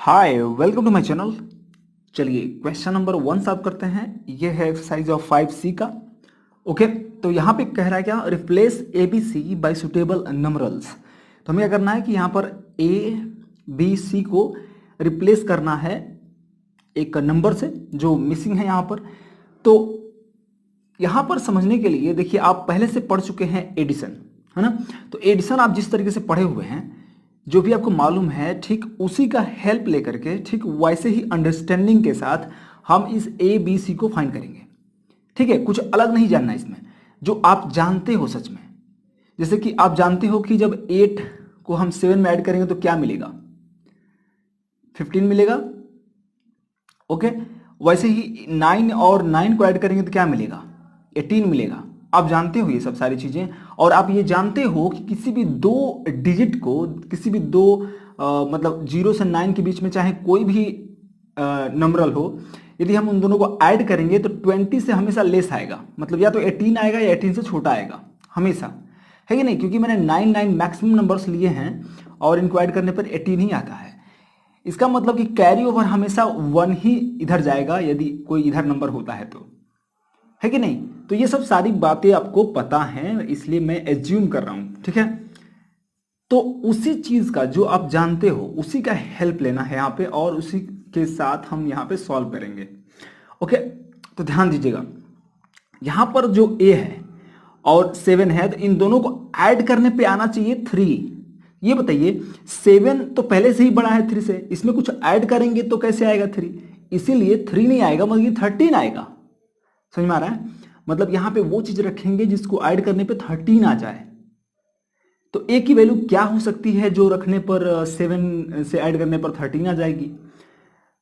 Hi welcome to my channel. चलिए question number 1 solve करते हैं। ये है एक्सरसाइज ऑफ 5C का। ओके, तो यहाँ पे कह रहा है क्या, replace A B C by suitable numerals. तो हमें क्या करना है कि यहाँ पर ए बी सी को रिप्लेस करना है एक नंबर से जो मिसिंग है यहाँ पर। तो यहाँ पर समझने के लिए देखिए, आप पहले से पढ़ चुके हैं एडिशन, है ना। तो एडिशन आप जिस तरीके से पढ़े हुए हैं, जो भी आपको मालूम है, ठीक उसी का हेल्प लेकर के, ठीक वैसे ही अंडरस्टैंडिंग के साथ हम इस ए बी सी को फाइंड करेंगे। ठीक है, कुछ अलग नहीं जानना इसमें, जो आप जानते हो सच में। जैसे कि आप जानते हो कि जब 8 को हम 7 में ऐड करेंगे तो क्या मिलेगा, 15 मिलेगा। ओके, वैसे ही 9 और 9 को ऐड करेंगे तो क्या मिलेगा, 18 मिलेगा। आप जानते हो ये सब सारी चीजें, और आप ये जानते हो कि किसी भी दो डिजिट को, किसी भी दो मतलब 0 से 9 के बीच में चाहे कोई भी नंबरल हो, यदि हम उन दोनों को ऐड करेंगे तो 20 से हमेशा लेस आएगा। मतलब या तो 18 आएगा या 18 से छोटा आएगा हमेशा, है कि नहीं। क्योंकि मैंने 9 मैक्सिमम नंबर्स लिए हैं और इनको ऐड करने पर 18 ही आता है। इसका मतलब कि कैरी ओवर हमेशा 1 ही इधर जाएगा यदि कोई इधर नंबर होता है तो, है कि नहीं। तो ये सब सारी बातें आपको पता हैं, इसलिए मैं एज्यूम कर रहा हूं, ठीक है। तो उसी चीज का जो आप जानते हो उसी का हेल्प लेना है यहाँ पे, और उसी के साथ हम यहाँ पे सॉल्व करेंगे। ओके, तो ध्यान दीजिएगा, यहां पर जो ए है और 7 है, तो इन दोनों को ऐड करने पे आना चाहिए 3। ये बताइए, 7 तो पहले से ही बड़ा है 3 से, इसमें कुछ ऐड करेंगे तो कैसे आएगा 3। इसीलिए 3 नहीं आएगा, मतलब 13 आएगा। समझ में आ रहा है। मतलब यहां पे वो चीज रखेंगे जिसको ऐड करने पे 13 आ जाए। तो ए की वैल्यू क्या हो सकती है जो रखने पर 7 से ऐड करने पर 13 आ जाएगी।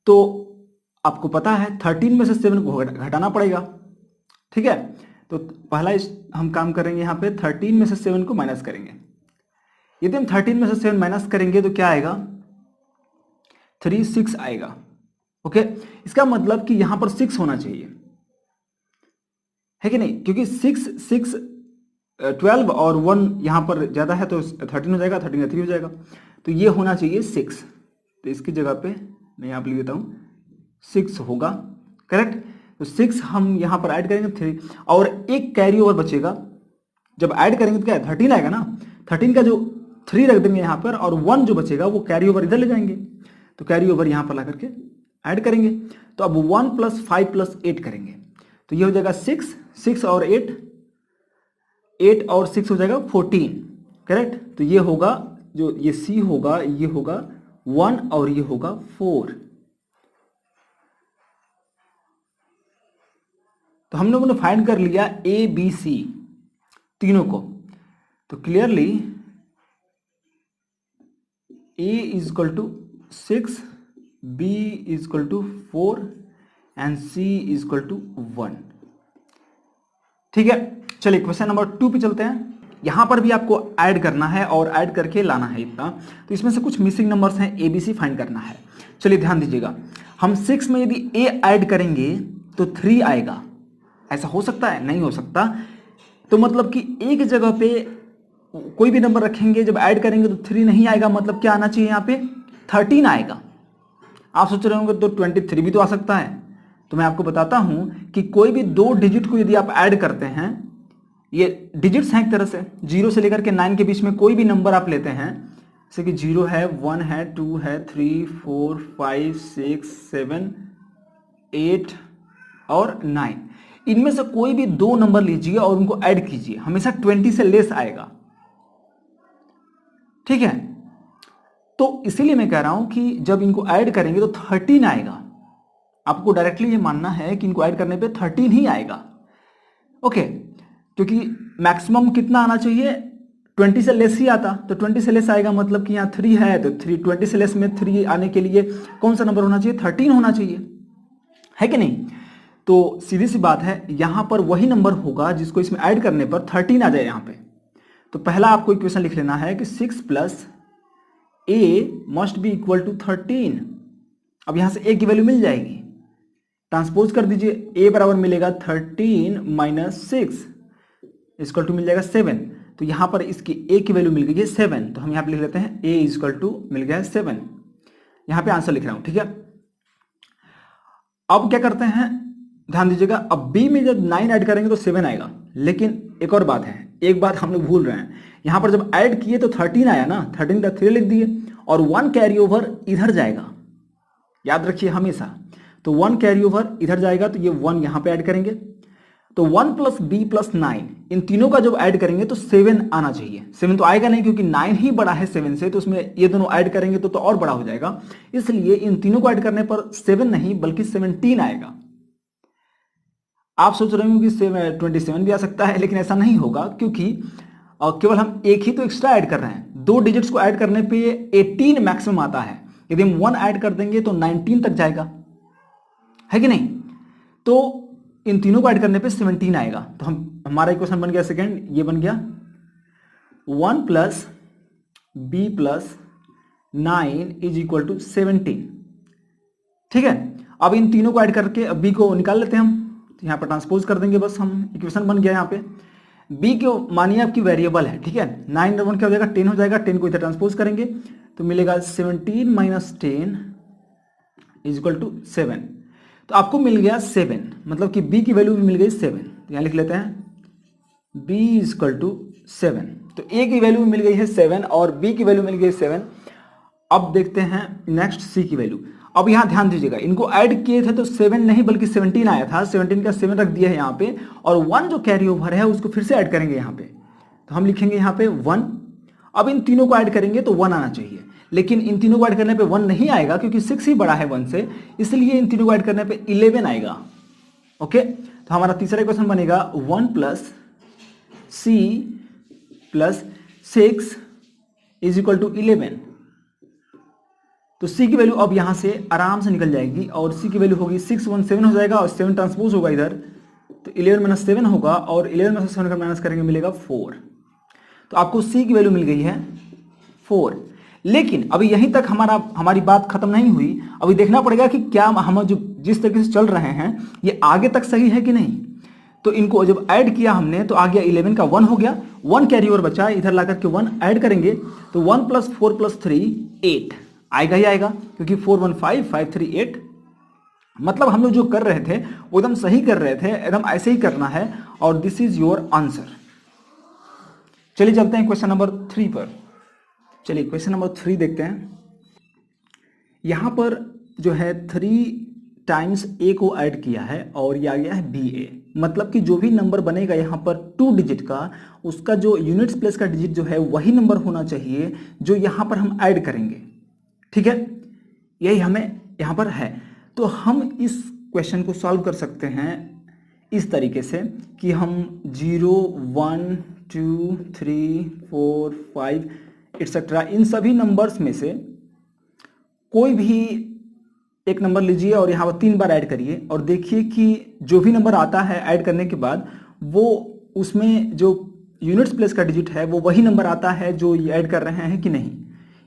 तो आपको पता है 13 में से 7 को घटाना पड़ेगा, ठीक है। तो पहला हम काम करेंगे, यहाँ पे 13 में से 7 को माइनस करेंगे। यदि हम 13 में से 7 माइनस करेंगे तो क्या आएगा, 6 आएगा। ओके, इसका मतलब कि यहां पर 6 होना चाहिए, है कि नहीं। क्योंकि 12 और 1 यहां पर ज्यादा है तो 13 हो जाएगा, 13 का 3 हो जाएगा। तो ये होना चाहिए 6। तो इसकी जगह पे मैं यहाँ पे लिख देता हूँ 6 होगा, करेक्ट। तो 6 हम यहां पर ऐड करेंगे 3, और एक कैरी ओवर बचेगा। जब ऐड करेंगे तो क्या है, 13 आएगा ना। 13 का जो 3 रख देंगे यहाँ पर, और 1 जो बचेगा वो कैरी ओवर इधर ले जाएंगे। तो कैरी ओवर यहां पर ला करके ऐड करेंगे। तो अब 1 + 5 + 8 करेंगे तो ये हो जाएगा 6 और 8 और 6 हो जाएगा 14, करेक्ट। तो ये होगा, जो ये सी होगा, ये होगा 1 और ये होगा 4। तो हम लोगों ने फाइंड कर लिया ए बी सी तीनों को। तो clearly A is equal to 6, B is equal to 4 and C is equal to 1। ठीक है, चलिए क्वेश्चन नंबर 2 पे चलते हैं। यहां पर भी आपको ऐड करना है और ऐड करके लाना है इतना। तो इसमें से कुछ मिसिंग नंबर्स हैं, ए बी सी फाइंड करना है। चलिए ध्यान दीजिएगा, हम 6 में यदि ए ऐड करेंगे तो 3 आएगा। ऐसा हो सकता है? नहीं हो सकता। तो मतलब कि एक जगह पे कोई भी नंबर रखेंगे, जब ऐड करेंगे तो 3 नहीं आएगा। मतलब क्या आना चाहिए यहाँ पे, 13 आएगा। आप सोच रहे होंगे तो 23 भी तो आ सकता है। तो मैं आपको बताता हूं कि कोई भी दो डिजिट को यदि आप ऐड करते हैं, ये डिजिट्स हैं एक तरह से, 0 से लेकर के 9 के बीच में कोई भी नंबर आप लेते हैं, जैसे कि 0 है, 1 है, 2 है, 3, 4, 5, 6, 7, 8 और 9, इनमें से कोई भी दो नंबर लीजिए और उनको ऐड कीजिए, हमेशा 20 से लेस आएगा, ठीक है। तो इसीलिए मैं कह रहा हूं कि जब इनको ऐड करेंगे तो 13 आएगा। आपको डायरेक्टली ये मानना है कि इनको ऐड करने पे 13 ही आएगा। ओके, क्योंकि मैक्सिमम कितना आना चाहिए, 20 से लेस ही आता। तो 20 से लेस आएगा, मतलब कि यहाँ 3 है तो 3, 20 से लेस में 3 आने के लिए कौन सा नंबर होना चाहिए, 13 होना चाहिए, है कि नहीं। तो सीधी सी बात है, यहां पर वही नंबर होगा जिसको इसमें ऐड करने पर 13 आ जाए यहाँ पे। तो पहला आपको इक्वेशन लिख लेना है कि 6 + a must be equal to 13। अब यहां से a की वैल्यू मिल जाएगी, ट्रांसपोज कर दीजिए, a बराबर मिलेगा 13 - 6 इक्वल टू मिल जाएगा 7। तो यहां पर इसकी a की वैल्यू मिल गई है 7। तो हम यहां पे लिख लेते हैं a इक्वल टू मिल गया है 7। यहां पे आंसर लिख रहा हूं, ठीक है। अब क्या करते हैं, ध्यान दीजिएगा, अब बी में जब 9 ऐड करेंगे तो 7 आएगा, लेकिन एक और बात है, एक बात हम लोग भूल रहे हैं, यहां पर जब ऐड किए तो 13 आया ना, 13 का 3 लिख दिए और 1 कैरी ओवर इधर जाएगा, याद रखिए हमेशा। तो 1 कैरी ओवर इधर जाएगा तो ये 1 यहां पे ऐड करेंगे, तो 1 प्लस बी प्लस 9, इन तीनों का जब ऐड करेंगे तो 7 आना चाहिए। 7 तो आएगा नहीं क्योंकि 9 ही बड़ा है 7 से, तो उसमें ये दोनों ऐड करेंगे तो और बड़ा हो जाएगा, इसलिए इन तीनों को ऐड करने पर 7 नहीं बल्कि 17 आएगा। आप सोच रहे हो कि 27 भी आ सकता है, लेकिन ऐसा नहीं होगा क्योंकि केवल हम एक ही तो एक्स्ट्रा ऐड कर रहे हैं, 2 डिजिट्स को ऐड करने पे 18 मैक्सिमम आता है, यदि हम 1 ऐड कर देंगे तो 19 तक जाएगा, है कि नहीं। तो इन तीनों को ऐड करने पे 17 आएगा, तो हमारा इक्वेशन बन गया सेकंड, ये बन गया 1 plus B plus 9 is equal to 17, ठीक है। अब इन तीनों को ऐड करके बी को निकाल लेते हैं हम, तो यहाँ पर ट्रांसपोज कर देंगे, बस हम इक्वेशन बन गया यहाँ पे। बी को मानिए आपकी वेरिएबल है, ठीक है, 9 और 1 क्या हो जाएगा, 10 हो जाएगा, 10 को इधर ट्रांसपोज करेंगे तो मिलेगा 17 माइनस 10 इज इक्वल टू 7, तो आपको मिल गया 7, मतलब कि बी की वैल्यू भी मिल गई 7, तो यहाँ लिख लेते हैं b इज इक्वल टू 7, तो a की वैल्यू मिल गई है 7 और b की वैल्यू मिल गई 7। अब देखते हैं नेक्स्ट c की वैल्यू। अब यहाँ ध्यान दीजिएगा, इनको ऐड किए थे तो 7 नहीं बल्कि 17 आया था, 17 का 7 रख दिया है यहाँ पे, और 1 जो कैरी ओवर है उसको फिर से ऐड करेंगे यहाँ पे, तो हम लिखेंगे यहाँ पे 1। अब इन तीनों को ऐड करेंगे तो 1 आना चाहिए, लेकिन इन तीनों को ऐड करने पे 1 नहीं आएगा क्योंकि 6 ही बड़ा है 1 से, इसलिए इन तीनों को ऐड करने पे 11 आएगा। ओके, तो हमारा तीसरा क्वेश्चन बनेगा 1 plus C plus 6 is equal to 11, तो c की वैल्यू अब यहां से आराम से निकल जाएगी और c की वैल्यू होगी 6 1 7 हो जाएगा और 7 ट्रांसपोज होगा इधर, तो 11 माइनस 7 होगा और 11 में से 7 का माइनस करेंगे मिलेगा 4, तो आपको c की वैल्यू मिल गई है 4। लेकिन अभी यहीं तक हमारी बात खत्म नहीं हुई, अभी देखना पड़ेगा कि क्या हम जो जिस तरीके से चल रहे हैं ये आगे तक सही है कि नहीं। तो इनको जब ऐड किया हमने तो आ गया 11 का 1 हो गया, 1 कैरी ओवर बचा, इधर ला करके 1 ऐड करेंगे तो 1 प्लस 4 प्लस 3 8 आएगा ही आएगा, क्योंकि 4 1 5 5 3 8, मतलब हम लोग जो कर रहे थे वो एकदम सही कर रहे थे, एकदम ऐसे ही करना है, और दिस इज योर आंसर। चलिए चलते हैं क्वेश्चन नंबर 3 पर। चलिए क्वेश्चन नंबर 3 देखते हैं। यहां पर जो है 3 टाइम्स a को ऐड किया है और ये आ गया है ba, मतलब कि जो भी नंबर बनेगा यहाँ पर 2 डिजिट का, उसका जो यूनिट्स प्लेस का डिजिट जो है वही नंबर होना चाहिए जो यहाँ पर हम ऐड करेंगे, ठीक है, यही हमें यहाँ पर है। तो हम इस क्वेश्चन को सॉल्व कर सकते हैं इस तरीके से कि हम 0 1 2 3 4 5 एक्सेट्रा इन सभी नंबर्स में से कोई भी एक नंबर लीजिए और यहाँ पर 3 बार ऐड करिए और देखिए कि जो भी नंबर आता है ऐड करने के बाद वो उसमें जो यूनिट्स प्लेस का डिजिट है वो वही नंबर आता है जो ये ऐड कर रहे हैं कि नहीं।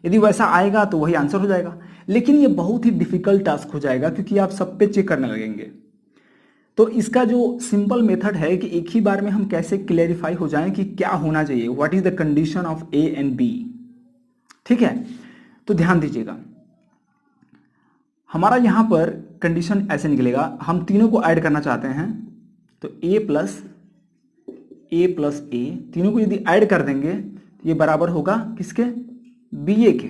यदि वैसा आएगा तो वही आंसर हो जाएगा, लेकिन ये बहुत ही डिफिकल्ट टास्क हो जाएगा क्योंकि आप सब पे चेक करने लगेंगे। तो इसका जो सिंपल मेथड है कि एक ही बार में हम कैसे क्लैरिफाई हो जाएं कि क्या होना चाहिए, what is the condition of A and B, ठीक है। तो ध्यान दीजिएगा, हमारा यहां पर कंडीशन ऐसे निकलेगा, हम तीनों को ऐड करना चाहते हैं तो a प्लस ए, तीनों को यदि ऐड कर देंगे तो ये बराबर होगा किसके, ba के।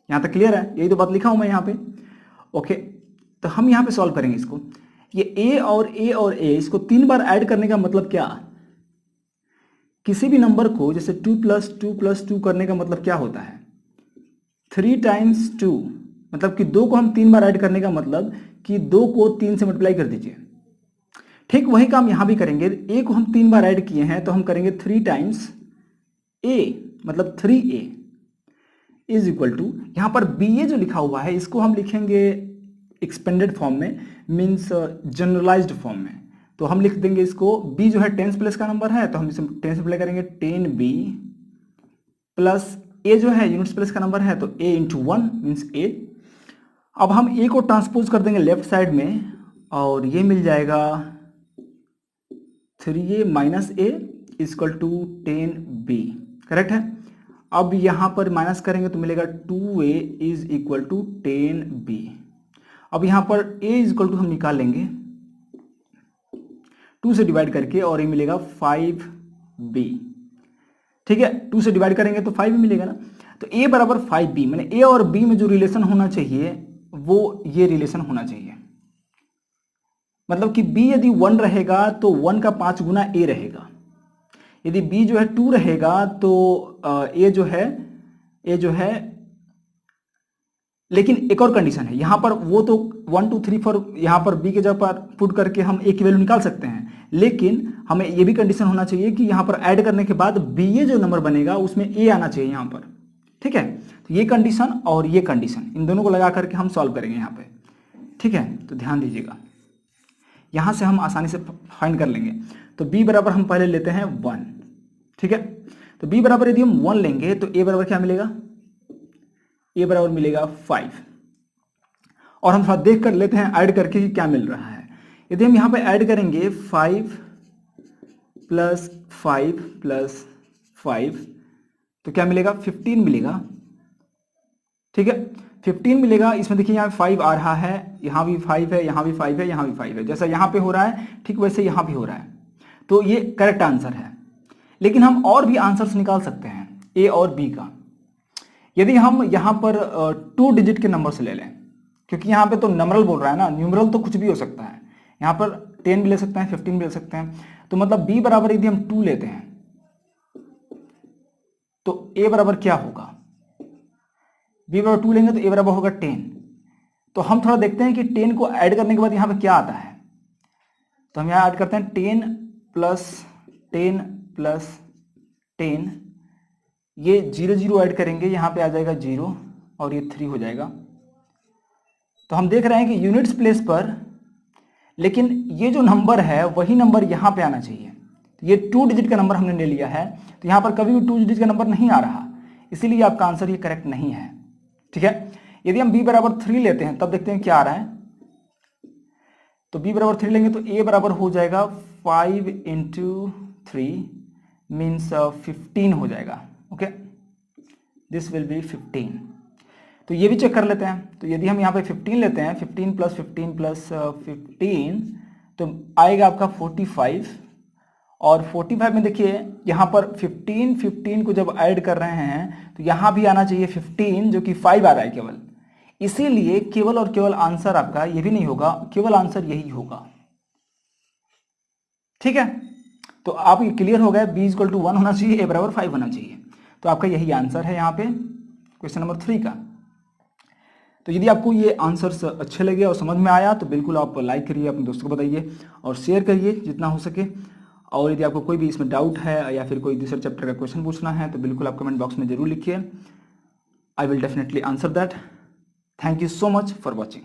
यहां तक क्लियर है, यही तो बात लिखा हूं मैं यहाँ पे। ओके, तो हम यहाँ पे सॉल्व करेंगे इसको। ये a और a इसको 3 बार ऐड करने का मतलब क्या, किसी भी नंबर को जैसे 2 प्लस 2 प्लस 2 करने का मतलब क्या होता है, 3 टाइम्स 2, मतलब कि 2 को हम 3 बार ऐड करने का मतलब कि 2 को 3 से मल्टीप्लाई कर दीजिए। ठीक वही काम यहां भी करेंगे, a को हम 3 बार ऐड किए हैं तो हम करेंगे 3 टाइम्स a, मतलब 3a इज इक्वल टू, यहां पर ba जो लिखा हुआ है इसको हम लिखेंगे एक्सपेंडेड फॉर्म में, मीन्स जनरलाइज्ड फॉर्म में। तो हम लिख देंगे इसको, b जो है 10 प्लेस का नंबर है तो हम इसे 10 से अप्लाई करेंगे 10b, प्लस a जो है यूनिट्स प्लेस का नंबर है तो a इंटू 1 मीन्स a। अब हम a को ट्रांसपोज कर देंगे लेफ्ट साइड में और ये मिल जाएगा 3a minus a equal to 10b, correct है। अब यहाँ पर माइनस करेंगे तो मिलेगा 2a is equal to 10b। अब यहाँ पर a इज इक्वल टू हम निकाल लेंगे 2 से डिवाइड करके, और ये मिलेगा 5b। ठीक है, 2 से डिवाइड करेंगे तो 5 मिलेगा ना। तो a बराबर 5b, मैंने a और b में जो रिलेशन होना चाहिए वो ये रिलेशन होना चाहिए। मतलब कि b यदि 1 रहेगा तो 1 का 5 गुना a रहेगा। यदि b जो है 2 रहेगा तो a जो है, लेकिन एक और कंडीशन है यहाँ पर, वो तो 1 2 3 4 यहाँ पर b के जगह पर पुट करके हम a की वैल्यू निकाल सकते हैं, लेकिन हमें ये भी कंडीशन होना चाहिए कि यहाँ पर ऐड करने के बाद b ये जो नंबर बनेगा उसमें a आना चाहिए यहाँ पर। ठीक है, तो ये कंडीशन और ये कंडीशन, इन दोनों को लगा करके हम सॉल्व करेंगे यहाँ पे। ठीक है, तो ध्यान दीजिएगा, यहाँ से हम आसानी से फाइंड कर लेंगे। तो b बराबर हम पहले लेते हैं 1। ठीक है, तो b बराबर यदि हम 1 लेंगे तो a बराबर क्या मिलेगा, a बराबर मिलेगा 5। और हम थोड़ा देख कर लेते हैं ऐड करके कि क्या मिल रहा है। यदि हम यहाँ पे ऐड करेंगे 5 प्लस 5 प्लस 5 तो क्या मिलेगा, 15 मिलेगा। ठीक है, 15 मिलेगा। इसमें देखिए यहाँ 5 आ रहा है, यहाँ भी 5 है, यहाँ भी 5 है, यहाँ भी 5 है, जैसा यहाँ पे हो रहा है ठीक वैसे यहाँ भी हो रहा है। तो ये करेक्ट आंसर है। लेकिन हम और भी आंसर्स निकाल सकते हैं ए और बी का। यदि हम यहाँ पर 2 डिजिट के नंबर से ले लें, क्योंकि यहाँ पे तो नंबरल बोल रहा है ना, न्यूमरल तो कुछ भी हो सकता है। यहाँ पर 10 भी ले सकते हैं, 15 भी ले सकते हैं। तो मतलब b बराबर यदि हम 2 लेते हैं तो a बराबर क्या होगा, b बराबर 2 लेंगे तो a बराबर होगा 10। तो हम थोड़ा देखते हैं कि 10 को ऐड करने के बाद यहाँ पे क्या आता है। तो हम यहाँ ऐड करते हैं 10 प्लस 10 प्लस 10, ये 0 0 ऐड करेंगे, यहाँ पे आ जाएगा 0 और ये 3 हो जाएगा। तो हम देख रहे हैं कि यूनिट्स प्लेस पर, लेकिन ये जो नंबर है वही नंबर यहाँ पे आना चाहिए। तो ये 2 डिजिट का नंबर हमने ले लिया है, तो यहाँ पर कभी भी 2 डिजिट का नंबर नहीं आ रहा, इसीलिए आपका आंसर ये करेक्ट नहीं है। ठीक है, यदि हम b बराबर 3 लेते हैं तब देखते हैं क्या आ रहा है। तो b बराबर 3 लेंगे तो a बराबर हो जाएगा 5 इंटू 3 मीन्स 15 हो जाएगा। Okay, this will be 15। तो ये भी चेक कर लेते हैं। तो यदि हम यहाँ पे 15 लेते हैं, 15 प्लस 15 प्लस 15 तो आएगा आपका 45। और 45 में देखिए यहाँ पर 15 को जब ऐड कर रहे हैं तो यहाँ भी आना चाहिए 15, जो कि 5 आ रहा है केवल। इसीलिए केवल और केवल आंसर आपका ये भी नहीं होगा, केवल आंसर यही होगा। ठीक है, तो आप ये क्लियर हो गया, b = 1 होना चाहिए, a बराबर 5 होना चाहिए। तो आपका यही आंसर है यहाँ पे क्वेश्चन नंबर 3 का। तो यदि आपको ये आंसर्स अच्छे लगे और समझ में आया तो बिल्कुल आप लाइक करिए, अपने दोस्तों को बताइए और शेयर करिए जितना हो सके। और यदि आपको कोई भी इसमें डाउट है या फिर कोई दूसरे चैप्टर का क्वेश्चन पूछना है तो बिल्कुल आप कमेंट बॉक्स में जरूर लिखिए। I will definitely answer that. Thank you so much for watching.